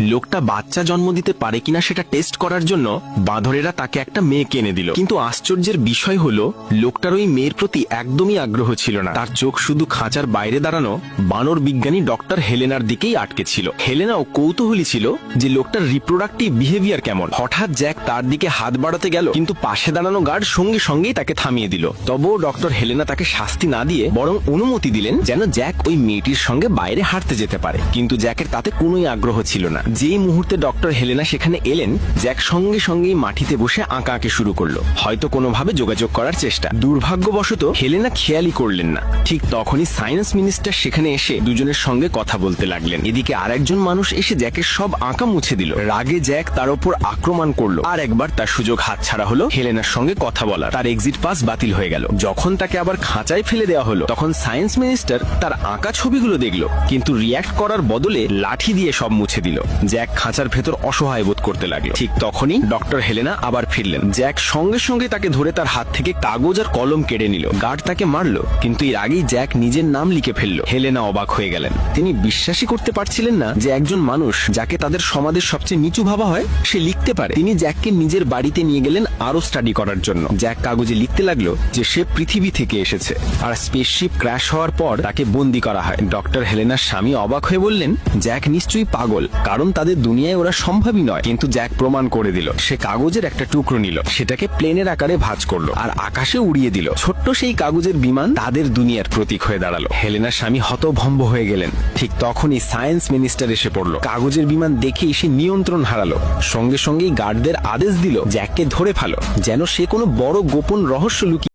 লোকটা বাচ্চা জন্ম দিতে পারে কিনা সেটা টেস্ট করার জন্য বাঁদরেরা তাকে একটা মেয়ে এনে দিল। কিন্তু আশ্চর্যের বিষয় হলো লোকটার ওই মেয়ের প্রতি একদমই আগ্রহ ছিল না। তার চোখ শুধু খাঁচার বাইরে দাঁড়ানো বানর বিজ্ঞানী ডক্টর হেলেনার দিকেই আটকে ছিল। হেলেনাও কৌতূহলী ছিল যে লোকটার রিপ্রোডাক্টিভ বিহেভিয়ার কেমন। হঠাৎ জ্যাক তার দিকে হাত বাড়াতে গেল, কিন্তু পাশে দাঁড়ানো গার্ড সঙ্গে সঙ্গেই তাকে থামিয়ে দিল। তবুও ডক্টর হেলেনা তাকে শাস্তি না দিয়ে বরং অনুমতি দিলেন যেন জ্যাক ওই মেয়েটির সঙ্গে বাইরে হাঁটতে যেতে পারে। কিন্তু জ্যাকের তাতে কোনোই আগ্রহ ছিল না। যেই মুহূর্তে ডক্টর হেলেনা সেখানে এলেন, জ্যাক সঙ্গে সঙ্গেই মাটিতে বসে আঁকা আঁকে শুরু করলো, হয়তো কোনোভাবে যোগাযোগ করার চেষ্টা। দুর্ভাগ্যবশত হেলেনা খেয়ালই করলেন না। ঠিক তখনই সায়েন্স মিনিস্টার সেখানে এসে দুজনের সঙ্গে কথা বলতে লাগলেন। এদিকে আরেকজন মানুষ এসে জ্যাকের সব আঁকা মুছে দিল। রাগে জ্যাক তার উপর আক্রমণ করলো। আর একবার তার সুযোগ হাতছাড়া হলো হেলেনার সঙ্গে কথা বলার। তার এক্সিট পাস বাতিল হয়ে গেল। যখন তাকে আবার খাঁচায় ফেলে দেওয়া হলো, তখন সায়েন্স মিনিস্টার তার আঁকা ছবিগুলো দেখলো, কিন্তু রিয়্যাক্ট করার বদলে লাঠি দিয়ে সব মুছে দিল। জ্যাক খাঁচার ভেতর অসহায় বোধ করতে লাগলো। ঠিক তখনই ডক্টর হেলেনা আবার ফিরলেন। জ্যাক সঙ্গে সঙ্গে তাকে ধরে তার হাত থেকে কাগজ আর কলম কেড়ে নিল। গার্ড তাকে মারলো, কিন্তু এর আগেই জ্যাক নিজের নাম লিখে ফেললো। হেলেনা অবাক হয়ে গেলেন। তিনি বিশ্বাসই করতে পারছিলেন না যে একজন মানুষ যাকে তাদের সমাজের সবচেয়ে নিচু ভাবা হয় সে লিখতে পারে। তিনি জ্যাককে নিজের বাড়িতে নিয়ে গেলেন আরো স্টাডি করার জন্য। জ্যাক কাগজে লিখতে লাগলো যে সে পৃথিবী থেকে এসেছে আর স্পেসশিপ ক্র্যাশ হওয়ার পর তাকে বন্দি করা হয়। ডক্টর হেলেনার স্বামী অবাক হয়ে বললেন, জ্যাক নিশ্চয়ই পাগল, কারণ তাদের দুনিয়ায় ওরা সম্ভবই নয়। কিন্তু জ্যাক প্রমাণ করে দিল। সে কাগজের একটা টুকরো নিল, সেটাকে প্লেনের আকারে ভাঁজ করলো আর আকাশে উড়িয়ে দিল। ছোট্ট সেই কাগজের বিমান তাদের দুনিয়ার প্রতীক হয়ে দাঁড়ালো। হেলেনার স্বামী হতভম্ব হয়ে গেলেন। ঠিক তখনই সায়েন্স মিনিস্টার এসে পড়লো। কাগজের বিমান দেখে সে নিয়ন্ত্রণ হারালো। সঙ্গে সঙ্গেই গার্ডদের আদেশ দিল জ্যাককে ধরে ফেলো, যেন সে কোনো বড় গোপন রহস্য লুকিয়ে